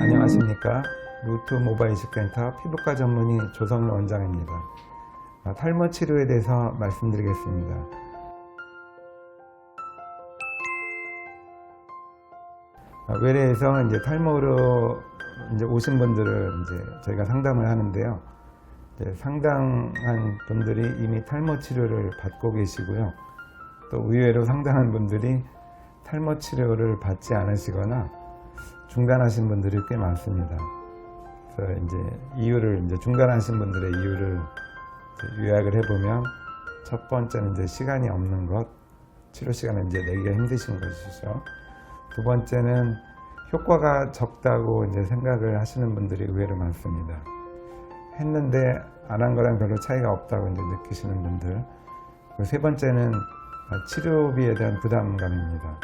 안녕하십니까. 루트 모바일 이식센터 피부과 전문의 조성일 원장입니다. 탈모 치료에 대해서 말씀드리겠습니다. 외래에서 탈모로 오신 분들을 저희가 상담을 하는데요. 상당한 분들이 이미 탈모 치료를 받고 계시고요. 또 의외로 상당한 분들이 탈모 치료를 받지 않으시거나 중단하신 분들이 꽤 많습니다. 그래서 중단하신 분들의 이유를 요약을 해보면, 첫 번째는 시간이 없는 것, 치료 시간을 내기가 힘드신 것이죠. 두 번째는 효과가 적다고 생각을 하시는 분들이 의외로 많습니다. 했는데 안 한 거랑 별로 차이가 없다고 느끼시는 분들. 그리고 세 번째는 치료비에 대한 부담감입니다.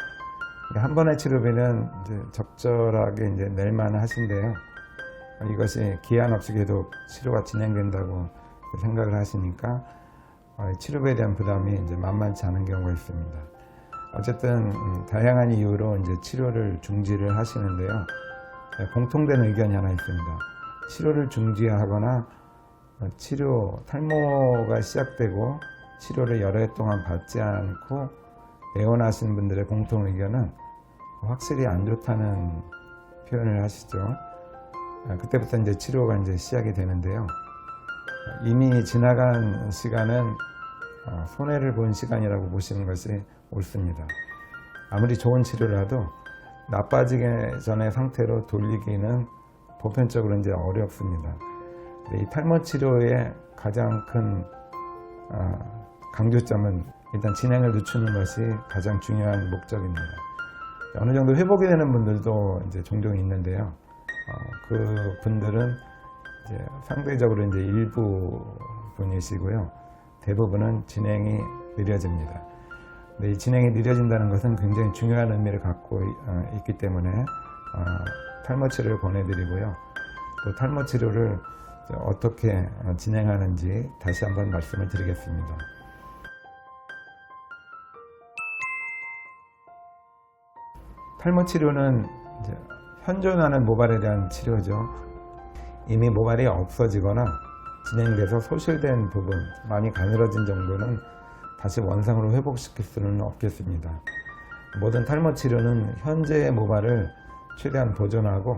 한 번의 치료비는 적절하게 낼만 하신데요. 이것이 기한 없이 계속 치료가 진행된다고 생각을 하시니까 치료비에 대한 부담이 만만치 않은 경우가 있습니다. 어쨌든 다양한 이유로 치료를 중지를 하시는데요. 공통된 의견이 하나 있습니다. 치료를 중지하거나 탈모가 시작되고 치료를 여러 해 동안 받지 않고 내원하시는 분들의 공통 의견은 확실히 안 좋다는 표현을 하시죠. 그때부터 치료가 시작이 되는데요. 이미 지나간 시간은 손해를 본 시간이라고 보시는 것이 옳습니다. 아무리 좋은 치료라도 나빠지기 전의 상태로 돌리기는 보편적으로 어렵습니다. 이 탈모 치료의 가장 큰 강조점은 일단 진행을 늦추는 것이 가장 중요한 목적입니다. 어느 정도 회복이 되는 분들도 종종 있는데요. 그 분들은 상대적으로 일부 분이시고요. 대부분은 진행이 느려집니다. 이 진행이 느려진다는 것은 굉장히 중요한 의미를 갖고 있기 때문에 탈모 치료를 권해드리고요. 또 탈모 치료를 어떻게 진행하는지 다시 한번 말씀을 드리겠습니다. 탈모 치료는 현존하는 모발에 대한 치료죠. 이미 모발이 없어지거나 진행돼서 소실된 부분, 많이 가늘어진 정도는 다시 원상으로 회복시킬 수는 없겠습니다. 모든 탈모 치료는 현재의 모발을 최대한 보존하고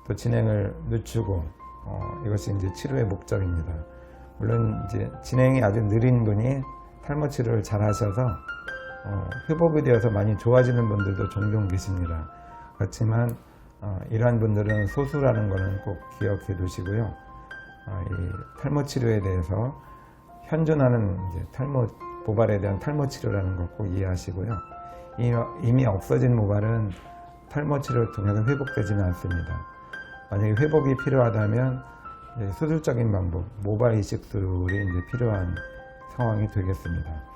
또 진행을 늦추고 이것이 치료의 목적입니다. 물론 진행이 아주 느린 분이 탈모 치료를 잘 하셔서 회복이 되어서 많이 좋아지는 분들도 종종 계십니다. 그렇지만 이러한 분들은 소수라는 것은 꼭 기억해 두시고요. 이 탈모 치료에 대해서 현존하는 모발에 대한 탈모 치료라는 것 꼭 이해하시고요. 이미 없어진 모발은 탈모 치료를 통해서 회복되지는 않습니다. 만약에 회복이 필요하다면 수술적인 방법, 모발 이식술이 필요한 상황이 되겠습니다.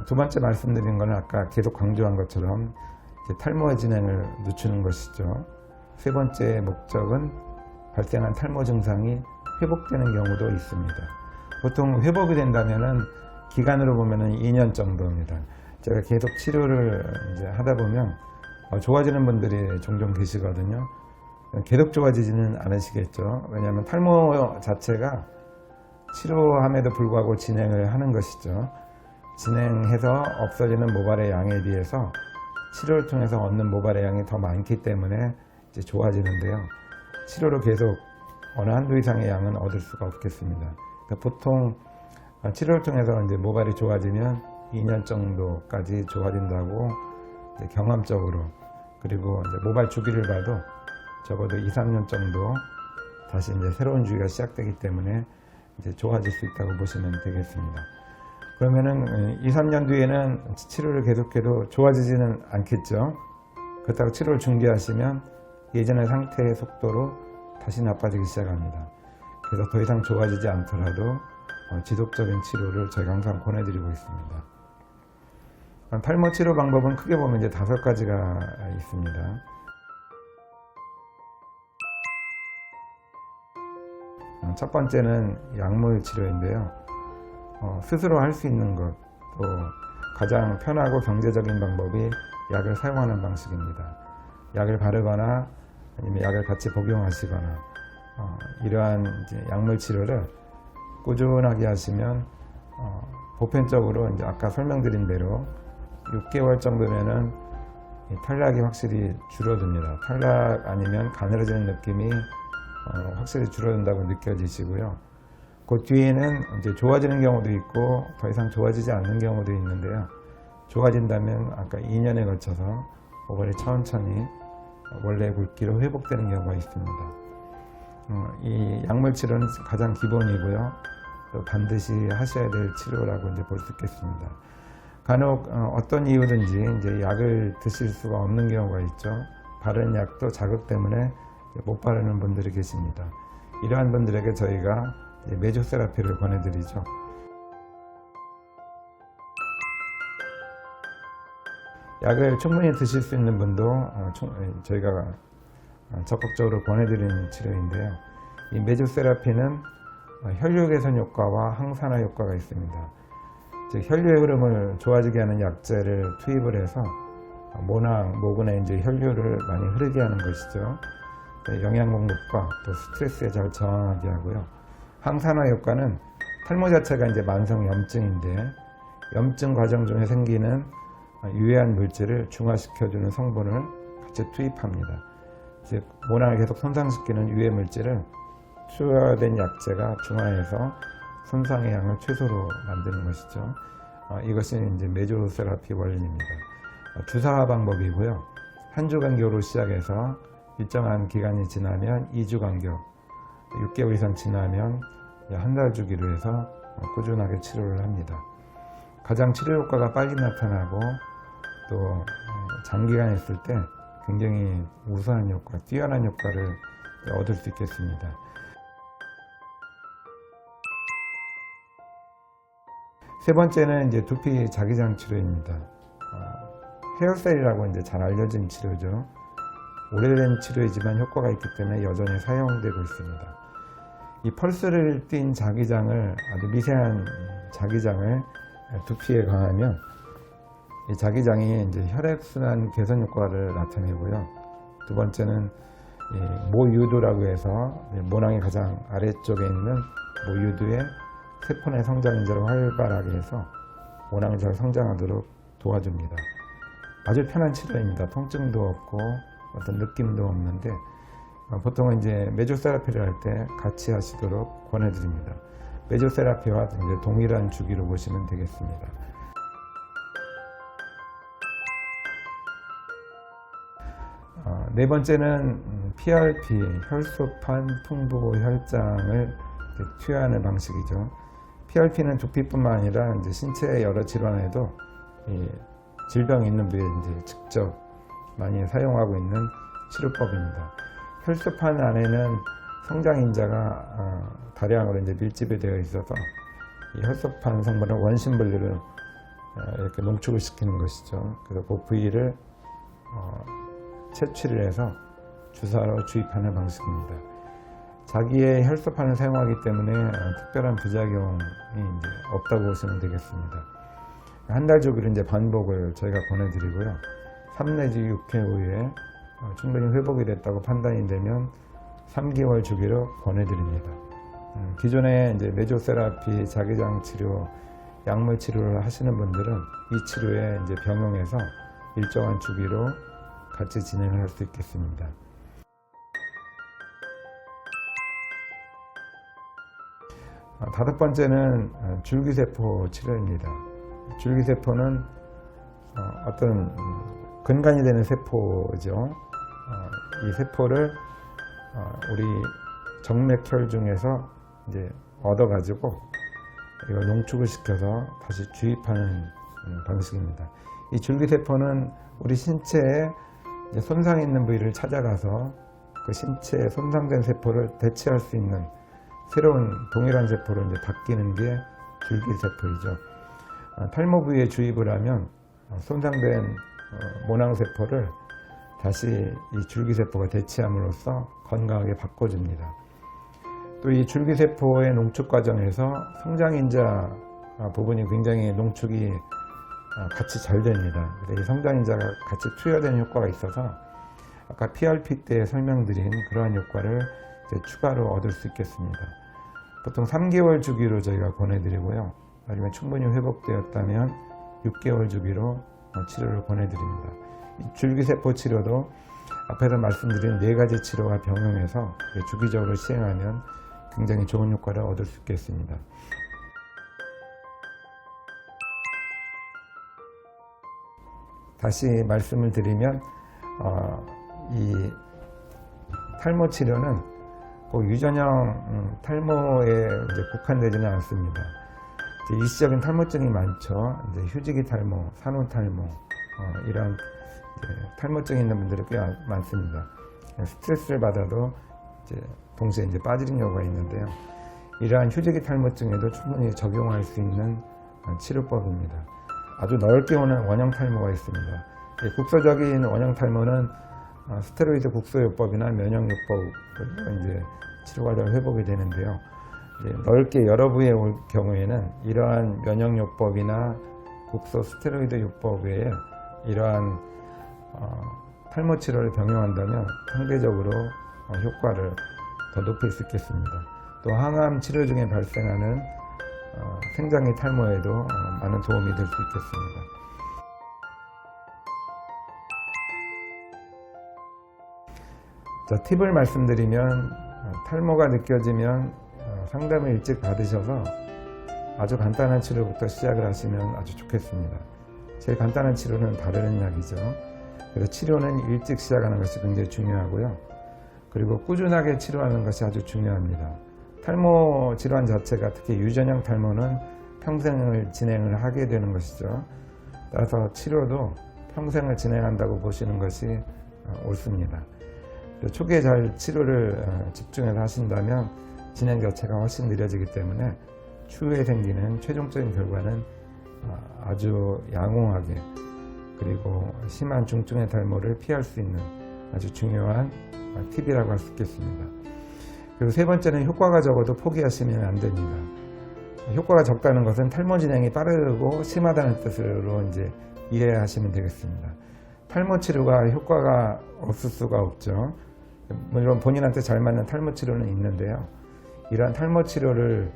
두 번째 말씀드린 것은 아까 계속 강조한 것처럼 탈모의 진행을 늦추는 것이죠. 세 번째 목적은 발생한 탈모 증상이 회복되는 경우도 있습니다. 보통 회복이 된다면은 기간으로 보면은 2년 정도입니다. 제가 계속 치료를 하다 보면 좋아지는 분들이 종종 계시거든요. 계속 좋아지지는 않으시겠죠. 왜냐하면 탈모 자체가 치료함에도 불구하고 진행을 하는 것이죠. 진행해서 없어지는 모발의 양에 비해서 치료를 통해서 얻는 모발의 양이 더 많기 때문에 좋아지는데요. 치료로 계속 어느 한도 이상의 양은 얻을 수가 없겠습니다. 그러니까 보통 치료를 통해서 모발이 좋아지면 2년 정도까지 좋아진다고 경험적으로, 그리고 모발 주기를 봐도 적어도 2, 3년 정도 다시 새로운 주기가 시작되기 때문에 좋아질 수 있다고 보시면 되겠습니다. 그러면은 2, 3년 뒤에는 치료를 계속해도 좋아지지는 않겠죠. 그렇다고 치료를 중지하시면 예전의 상태의 속도로 다시 나빠지기 시작합니다. 그래서 더 이상 좋아지지 않더라도 지속적인 치료를 저희가 항상 권해드리고 있습니다. 탈모 치료 방법은 크게 보면 5가지가 있습니다. 첫 번째는 약물 치료인데요. 스스로 할 수 있는 것, 또 가장 편하고 경제적인 방법이 약을 사용하는 방식입니다. 약을 바르거나 아니면 약을 같이 복용하시거나 이러한 이제 약물 치료를 꾸준하게 하시면 보편적으로 이제 아까 설명드린 대로 6개월 정도면은 탈락이 확실히 줄어듭니다. 탈락 아니면 가늘어지는 느낌이 확실히 줄어든다고 느껴지시고요. 그 뒤에는 이제 좋아지는 경우도 있고 더 이상 좋아지지 않는 경우도 있는데요. 좋아진다면 아까 2년에 걸쳐서 모발이 천천히 원래 굵기로 회복되는 경우가 있습니다. 이 약물 치료는 가장 기본이고요. 또 반드시 하셔야 될 치료라고 이제 볼 수 있겠습니다. 간혹 어떤 이유든지 이제 약을 드실 수가 없는 경우가 있죠. 바른 약도 자극 때문에 못 바르는 분들이 계십니다. 이러한 분들에게 저희가 메조세라피를 권해드리죠. 약을 충분히 드실 수 있는 분도 저희가 적극적으로 권해드리는 치료인데요. 이 메조세라피는 혈류 개선 효과와 항산화 효과가 있습니다. 즉 혈류의 흐름을 좋아지게 하는 약재를 투입을 해서 모낭, 모근에 이제 혈류를 많이 흐르게 하는 것이죠. 영양 공급과 또 스트레스에 잘 저항하게 하고요. 항산화 효과는 탈모 자체가 이제 만성 염증인데 염증 과정 중에 생기는 유해한 물질을 중화시켜주는 성분을 같이 투입합니다. 즉 모낭을 계속 손상시키는 유해 물질을 투여된 약재가 중화해서 손상의 양을 최소로 만드는 것이죠. 이것이 이제 메조세라피 원리입니다. 주사 방법이고요. 한 주 간격으로 시작해서 일정한 기간이 지나면 2주 간격, 6개월 이상 지나면 한 달 주기로 해서 꾸준하게 치료를 합니다. 가장 치료 효과가 빨리 나타나고 또 장기간 했을 때 굉장히 우수한 효과, 뛰어난 효과를 얻을 수 있겠습니다. 세 번째는 이제 두피 자기장 치료입니다. 헤어셀이라고 이제 잘 알려진 치료죠. 오래된 치료이지만 효과가 있기 때문에 여전히 사용되고 있습니다. 이 펄스를 띤 자기장을 아주 미세한 자기장을 두피에 가하면 이 자기장이 이제 혈액순환 개선 효과를 나타내고요. 두 번째는 모유두라고 해서 모낭의 가장 아래쪽에 있는 모유두의 세포내 성장 인자를 활발하게 해서 모낭이 잘 성장하도록 도와줍니다. 아주 편한 치료입니다. 통증도 없고 어떤 느낌도 없는데 보통은 이제 메조세라피를 할 때 같이 하시도록 권해드립니다. 메조세라피와 이제 동일한 주기로 보시면 되겠습니다. 네 번째는 PRP, 혈소판 풍부 혈장을 투여하는 방식이죠. PRP는 두피뿐만 아니라 이제 신체의 여러 질환에도 질병이 있는 부위에 이제 직접 많이 사용하고 있는 치료법입니다. 혈소판 안에는 성장인자가 다량으로 이제 밀집이 되어 있어서 이 혈소판 성분을 원심 분리를 이렇게 농축을 시키는 것이죠. 그래서 그 부위를 채취를 해서 주사로 주입하는 방식입니다. 자기의 혈소판을 사용하기 때문에 특별한 부작용이 이제 없다고 보시면 되겠습니다. 한 달 주기로 이제 반복을 저희가 권해드리고요. 3 내지 6회 후에 충분히 회복이 됐다고 판단이 되면 3개월 주기로 권해드립니다. 기존에 이제 메조세라피, 자기장 치료, 약물 치료를 하시는 분들은 이 치료에 이제 병용해서 일정한 주기로 같이 진행을 할 수 있겠습니다. 다섯 번째는 줄기세포 치료입니다. 줄기세포는 어떤 근간이 되는 세포죠. 이 세포를 우리 정맥혈 중에서 이제 얻어가지고 이걸 농축을 시켜서 다시 주입하는 방식입니다. 이 줄기세포는 우리 신체에 이제 손상이 있는 부위를 찾아가서 그 신체에 손상된 세포를 대체할 수 있는 새로운 동일한 세포로 이제 바뀌는 게 줄기세포이죠. 탈모 부위에 주입을 하면 손상된 모낭세포를 다시 이 줄기세포가 대체함으로써 건강하게 바꿔줍니다. 또 이 줄기세포의 농축 과정에서 성장인자 부분이 굉장히 농축이 같이 잘 됩니다. 그래서 이 성장인자가 같이 투여되는 효과가 있어서 아까 PRP 때 설명드린 그러한 효과를 이제 추가로 얻을 수 있겠습니다. 보통 3개월 주기로 저희가 권해드리고요. 아니면 충분히 회복되었다면 6개월 주기로 치료를 권해드립니다. 이 줄기세포 치료도 앞에서 말씀드린 4가지 치료와 병용해서 주기적으로 시행하면 굉장히 좋은 효과를 얻을 수 있겠습니다. 다시 말씀을 드리면 이 탈모 치료는 꼭 유전형 탈모에 이제 국한되지는 않습니다. 이제 일시적인 탈모증이 많죠. 이제 휴지기 탈모, 산후 탈모 이런 탈모증이 있는 분들이 꽤 많습니다. 스트레스를 받아도 이제 동시에 이제 빠지는 경우가 있는데요. 이러한 휴지기 탈모증에도 충분히 적용할 수 있는 치료법입니다. 아주 넓게 오는 원형 탈모가 있습니다. 국소적인 원형 탈모는 스테로이드 국소요법이나 면역요법으로 이제 치료 과정을 회복이 되는데요. 넓게 여러 부위에 올 경우에는 이러한 면역요법이나 국소 스테로이드 요법 외에 이러한 탈모 치료를 병용한다면 상대적으로 효과를 더 높일 수 있겠습니다. 또 항암 치료 중에 발생하는 생장기 탈모에도 많은 도움이 될 수 있겠습니다. 자, 팁을 말씀드리면 탈모가 느껴지면 상담을 일찍 받으셔서 아주 간단한 치료부터 시작을 하시면 아주 좋겠습니다. 제일 간단한 치료는 바르는 약이죠. 그래서 치료는 일찍 시작하는 것이 굉장히 중요하고요. 그리고 꾸준하게 치료하는 것이 아주 중요합니다. 탈모 질환 자체가 특히 유전형 탈모는 평생을 진행을 하게 되는 것이죠. 따라서 치료도 평생을 진행한다고 보시는 것이 옳습니다. 초기에 잘 치료를 집중해서 하신다면 진행 자체가 훨씬 느려지기 때문에 추후에 생기는 최종적인 결과는 아주 양호하게 그리고 심한 중증의 탈모를 피할 수 있는 아주 중요한 팁이라고 할 수 있겠습니다. 그리고 세 번째는 효과가 적어도 포기하시면 안 됩니다. 효과가 적다는 것은 탈모 진행이 빠르고 심하다는 뜻으로 이제 이해하시면 되겠습니다. 탈모 치료가 효과가 없을 수가 없죠. 물론 본인한테 잘 맞는 탈모 치료는 있는데요. 이러한 탈모 치료를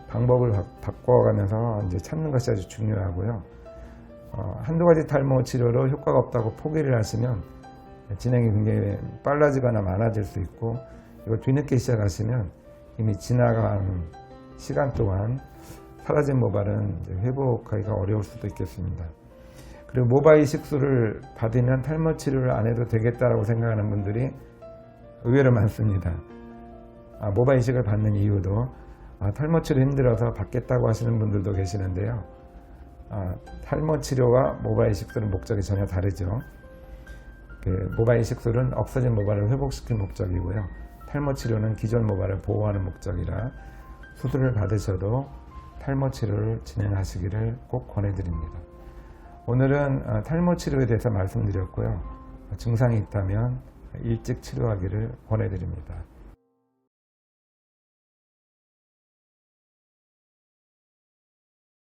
방법을 바꿔가면서 이제 찾는 것이 아주 중요하고요. 한두 가지 탈모 치료로 효과가 없다고 포기를 하시면 진행이 굉장히 빨라지거나 많아질 수 있고, 이걸 뒤늦게 시작하시면 이미 지나간 시간 동안 사라진 모발은 이제 회복하기가 어려울 수도 있겠습니다. 그리고 모발 이식술을 받으면 탈모 치료를 안 해도 되겠다라고 생각하는 분들이 의외로 많습니다. 모발 이식을 받는 이유도 탈모 치료 힘들어서 받겠다고 하시는 분들도 계시는데요. 탈모 치료와 모발 이식술은 목적이 전혀 다르죠. 모발 이식술은 없어진 모발을 회복시킬 목적이고요. 탈모 치료는 기존 모발을 보호하는 목적이라 수술을 받으셔도 탈모 치료를 진행하시기를 꼭 권해드립니다. 오늘은 탈모 치료에 대해서 말씀드렸고요. 증상이 있다면 일찍 치료하기를 권해드립니다.